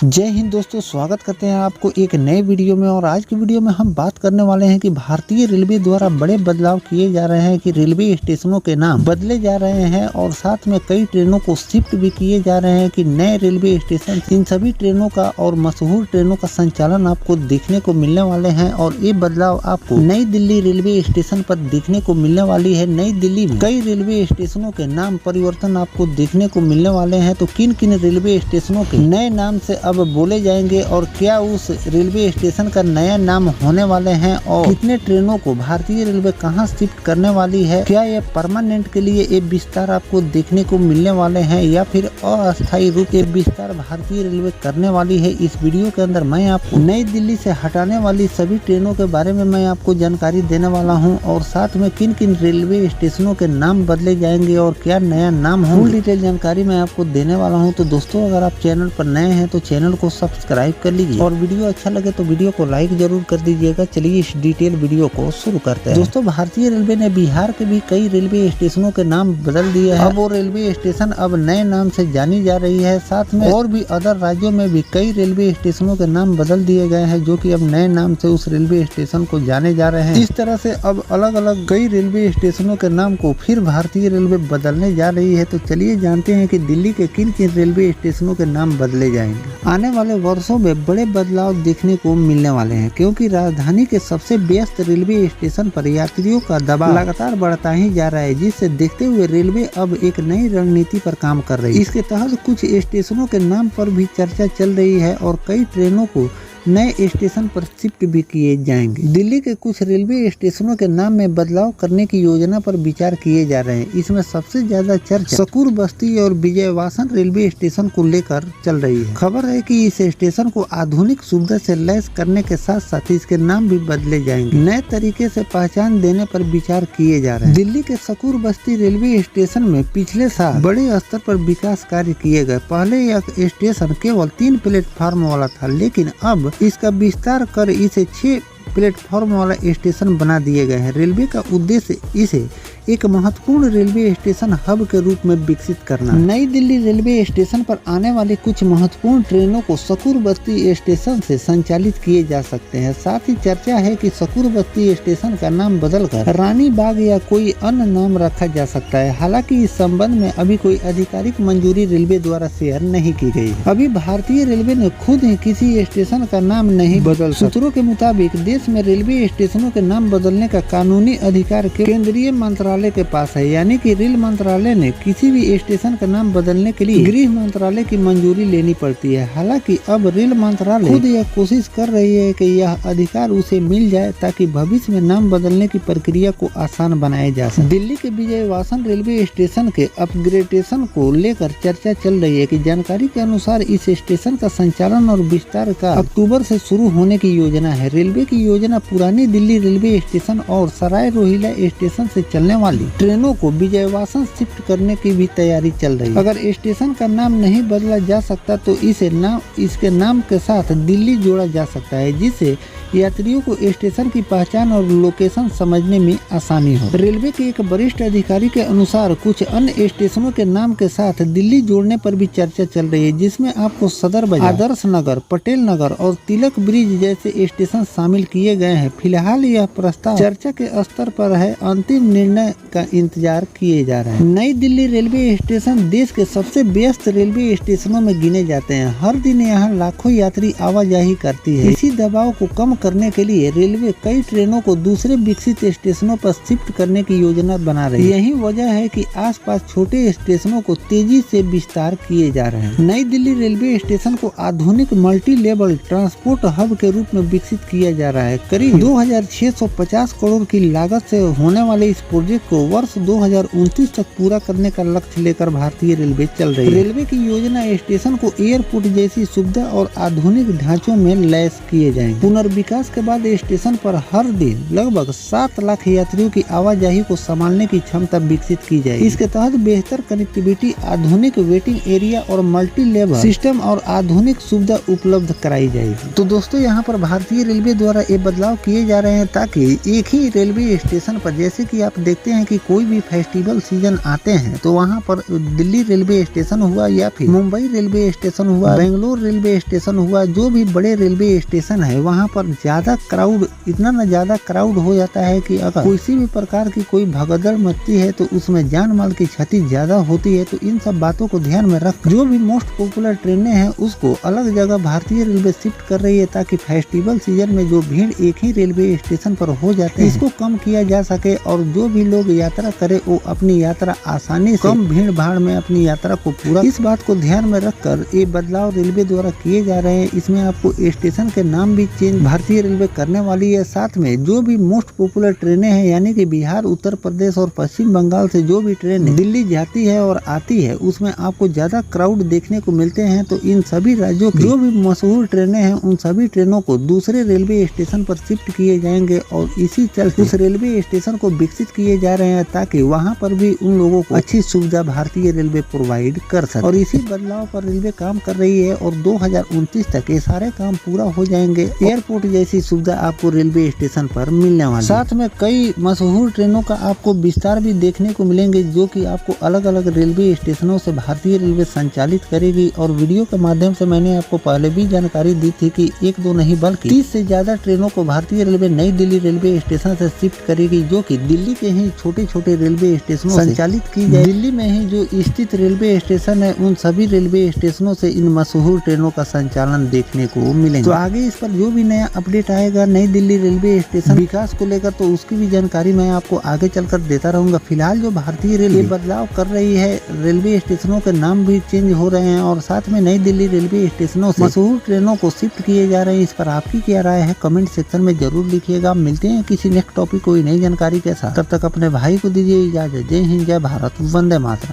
जय हिंद दोस्तों, स्वागत करते हैं आपको एक नए वीडियो में। और आज की वीडियो में हम बात करने वाले हैं कि भारतीय रेलवे द्वारा बड़े बदलाव किए जा रहे हैं कि रेलवे स्टेशनों के नाम बदले जा रहे हैं और साथ में कई ट्रेनों को शिफ्ट भी किए जा रहे हैं कि नए रेलवे स्टेशन। इन सभी ट्रेनों का और मशहूर ट्रेनों का संचालन आपको देखने को मिलने वाले हैं और ये बदलाव आपको नई दिल्ली रेलवे स्टेशन पर देखने को मिलने वाली है। नई दिल्ली में कई रेलवे स्टेशनों के नाम परिवर्तन आपको देखने को मिलने वाले हैं। तो किन किन रेलवे स्टेशनों के नए नाम से अब बोले जाएंगे और क्या उस रेलवे स्टेशन का नया नाम होने वाले हैं और कितने ट्रेनों को भारतीय रेलवे कहां शिफ्ट करने वाली है, क्या ये परमानेंट के लिए ये विस्तार आपको देखने को मिलने वाले हैं या फिर अस्थायी रूप से विस्तार भारतीय रेलवे करने वाली है। इस वीडियो के अंदर मैं आपको नई दिल्ली से हटाने वाली सभी ट्रेनों के बारे में मैं आपको जानकारी देने वाला हूँ और साथ में किन किन रेलवे स्टेशनों के नाम बदले जाएंगे और क्या नया नाम हो, फुल डिटेल जानकारी मैं आपको देने वाला हूँ। तो दोस्तों, अगर आप चैनल पर नए हैं तो चैनल को सब्सक्राइब कर लीजिए और वीडियो अच्छा लगे तो वीडियो को लाइक जरूर कर दीजिएगा। चलिए इस डिटेल वीडियो को शुरू करते हैं। दोस्तों, भारतीय रेलवे ने बिहार के भी कई रेलवे स्टेशनों के नाम बदल दिए हैं। अब वो रेलवे स्टेशन अब नए नाम से जानी जा रही है। साथ में और भी अदर राज्यों में भी कई रेलवे स्टेशनों के नाम बदल दिए गए हैं जो कि अब नए नाम से उस रेलवे स्टेशन को जाने जा रहे हैं। इस तरह से अब अलग अलग कई रेलवे स्टेशनों के नाम को फिर भारतीय रेलवे बदलने जा रही है। तो चलिए जानते हैं कि दिल्ली के किन किन रेलवे स्टेशनों के नाम बदले जाएंगे। आने वाले वर्षों में बड़े बदलाव देखने को मिलने वाले हैं क्योंकि राजधानी के सबसे व्यस्त रेलवे स्टेशन पर यात्रियों का दबाव लगातार बढ़ता ही जा रहा है, जिससे देखते हुए रेलवे अब एक नई रणनीति पर काम कर रही है। इसके तहत कुछ स्टेशनों के नाम पर भी चर्चा चल रही है और कई ट्रेनों को नए स्टेशन पर शिफ्ट भी किए जाएंगे। दिल्ली के कुछ रेलवे स्टेशनों के नाम में बदलाव करने की योजना पर विचार किए जा रहे हैं। इसमें सबसे ज्यादा चर्चा सकूर बस्ती और विजयवासन रेलवे स्टेशन को लेकर चल रही है। खबर है कि इस स्टेशन को आधुनिक सुविधा से लैस करने के साथ साथ इसके नाम भी बदले जाएंगे। नए तरीके से पहचान देने पर विचार किए जा रहे हैं। दिल्ली के सकूर बस्ती रेलवे स्टेशन में पिछले साल बड़े स्तर पर विकास कार्य किए गए। पहले यह स्टेशन केवल 3 प्लेटफार्म वाला था, लेकिन अब इसका विस्तार कर इसे 6 प्लेटफॉर्म वाला स्टेशन बना दिए गए हैं। रेलवे का उद्देश्य इसे एक महत्वपूर्ण रेलवे स्टेशन हब के रूप में विकसित करना। नई दिल्ली रेलवे स्टेशन पर आने वाली कुछ महत्वपूर्ण ट्रेनों को सकूर बस्ती स्टेशन से संचालित किए जा सकते हैं। साथ ही चर्चा है कि सकूर बस्ती स्टेशन का नाम बदलकर रानी बाग या कोई अन्य नाम रखा जा सकता है। हालांकि इस संबंध में अभी कोई आधिकारिक मंजूरी रेलवे द्वारा शेयर नहीं की गई है। अभी भारतीय रेलवे ने खुद ही किसी स्टेशन का नाम नहीं बदल। सूत्रों के मुताबिक देश में रेलवे स्टेशनों के नाम बदलने का कानूनी अधिकार केंद्रीय मंत्रालय के पास है, यानी कि रेल मंत्रालय ने किसी भी स्टेशन का नाम बदलने के लिए गृह मंत्रालय की मंजूरी लेनी पड़ती है। हालांकि अब रेल मंत्रालय खुद यह कोशिश कर रही है कि यह अधिकार उसे मिल जाए ताकि भविष्य में नाम बदलने की प्रक्रिया को आसान बनाया जा सके। दिल्ली के विजयवासन रेलवे स्टेशन के अपग्रेडेशन को लेकर चर्चा चल रही है कि जानकारी के अनुसार इस स्टेशन का संचालन और विस्तार का अक्टूबर से शुरू होने की योजना है। रेलवे की योजना पुरानी दिल्ली रेलवे स्टेशन और सराय रोहिल्ला स्टेशन से चलने वाली ट्रेनों को विजयवासन शिफ्ट करने की भी तैयारी चल रही है। अगर स्टेशन का नाम नहीं बदला जा सकता तो इसके नाम के साथ दिल्ली जोड़ा जा सकता है, जिससे यात्रियों को स्टेशन की पहचान और लोकेशन समझने में आसानी हो। रेलवे के एक वरिष्ठ अधिकारी के अनुसार कुछ अन्य स्टेशनों के नाम के साथ दिल्ली जोड़ने पर भी चर्चा चल रही है, जिसमें आपको सदर बाजार, आदर्श नगर, पटेल नगर और तिलक ब्रिज जैसे स्टेशन शामिल किए गए हैं। फिलहाल यह प्रस्ताव चर्चा के स्तर पर है, अंतिम निर्णय का इंतजार किए जा रहे हैं। नई दिल्ली रेलवे स्टेशन देश के सबसे व्यस्त रेलवे स्टेशनों में गिने जाते हैं। हर दिन यहाँ लाखों यात्री आवाजाही करती है। इसी दबाव को कम करने के लिए रेलवे कई ट्रेनों को दूसरे विकसित स्टेशनों पर शिफ्ट करने की योजना बना रही है। यही वजह है कि आसपास छोटे स्टेशनों को तेजी से विस्तार किए जा रहे हैं। नई दिल्ली रेलवे स्टेशन को आधुनिक मल्टी लेवल ट्रांसपोर्ट हब के रूप में विकसित किया जा रहा है। करीब 2650 करोड़ की लागत से होने वाले इस प्रोजेक्ट को वर्ष 2029 तक पूरा करने का लक्ष्य लेकर भारतीय रेलवे चल रही है। रेलवे की योजना स्टेशन को एयरपोर्ट जैसी सुविधा और आधुनिक ढांचों में लैस किए जाएंगे। पुनर्विकास के बाद स्टेशन पर हर दिन लगभग 7 लाख यात्रियों की आवाजाही को संभालने की क्षमता विकसित की जाएगी। इसके तहत बेहतर कनेक्टिविटी, आधुनिक वेटिंग एरिया और मल्टी लेवल सिस्टम और आधुनिक सुविधा उपलब्ध कराई जाएगी। तो दोस्तों, यहाँ पर भारतीय रेलवे द्वारा ये बदलाव किए जा रहे हैं ताकि एक ही रेलवे स्टेशन पर, जैसे कि आप देखते देखते हैं कि कोई भी फेस्टिवल सीजन आते हैं तो वहाँ पर दिल्ली रेलवे स्टेशन हुआ या फिर मुंबई रेलवे स्टेशन हुआ, बेंगलोर रेलवे स्टेशन हुआ, जो भी बड़े रेलवे स्टेशन है वहाँ पर ज्यादा क्राउड, इतना न ज्यादा क्राउड हो जाता है कि अगर किसी भी प्रकार की कोई भगदड़ मचती है तो उसमें जान माल की क्षति ज्यादा होती है। तो इन सब बातों को ध्यान में रख जो भी मोस्ट पॉपुलर ट्रेनें हैं उसको अलग जगह भारतीय रेलवे शिफ्ट कर रही है, ताकि फेस्टिवल सीजन में जो भीड़ एक ही रेलवे स्टेशन पर हो जाते हैं इसको कम किया जा सके और जो भी लोग यात्रा करे वो अपनी यात्रा आसानी से कम भीड़ भाड़ में अपनी यात्रा को पूरा, इस बात को ध्यान में रखकर ये बदलाव रेलवे द्वारा किए जा रहे हैं। इसमें आपको स्टेशन के नाम भी चेंज भारतीय रेलवे करने वाली है। साथ में जो भी मोस्ट पॉपुलर ट्रेनें हैं यानी कि बिहार, उत्तर प्रदेश और पश्चिम बंगाल से जो भी ट्रेन दिल्ली जाती है और आती है उसमें आपको ज्यादा क्राउड देखने को मिलते हैं। तो इन सभी राज्यों की जो भी मशहूर ट्रेनें हैं उन सभी ट्रेनों को दूसरे रेलवे स्टेशन पर शिफ्ट किए जाएंगे और इसी चलते उस रेलवे स्टेशन को विकसित किए जा रहे हैं ताकि वहां पर भी उन लोगों को अच्छी सुविधा भारतीय रेलवे प्रोवाइड कर सके। और इसी बदलाव पर रेलवे काम कर रही है और 2029 तक ये सारे काम पूरा हो जाएंगे। एयरपोर्ट जैसी सुविधा आपको रेलवे स्टेशन पर मिलने वाली। साथ में कई मशहूर ट्रेनों का आपको विस्तार भी देखने को मिलेंगे जो कि आपको अलग अलग रेलवे स्टेशनों से भारतीय रेलवे संचालित करेगी। और वीडियो के माध्यम से मैंने आपको पहले भी जानकारी दी थी कि एक दो नहीं बल्कि 30 से ज्यादा ट्रेनों को भारतीय रेलवे नई दिल्ली रेलवे स्टेशन से शिफ्ट करेगी, जो कि दिल्ली के ही छोटे छोटे रेलवे स्टेशनों संचालित की जाए। दिल्ली में ही जो स्थित रेलवे स्टेशन है उन सभी रेलवे स्टेशनों से इन मशहूर ट्रेनों का संचालन देखने को मिलेगा। तो आगे इस पर जो भी नया अपडेट आएगा नई दिल्ली रेलवे स्टेशन विकास को लेकर तो उसकी भी जानकारी मैं आपको आगे चलकर देता रहूंगा। फिलहाल जो भारतीय रेलवे बदलाव कर रही है, रेलवे स्टेशनों के नाम भी चेंज हो रहे हैं और साथ में नई दिल्ली रेलवे स्टेशनों से मशहूर ट्रेनों को शिफ्ट किए जा रहे हैं। इस पर आपकी क्या राय है कमेंट सेक्शन में जरूर लिखिएगा। मिलते हैं किसी नेक्स्ट टॉपिक कोई नई जानकारी के साथ, तब तक अपने भाई को दीजिए इजाजत। जय हिंद, जय भारत, वंदे मातरम।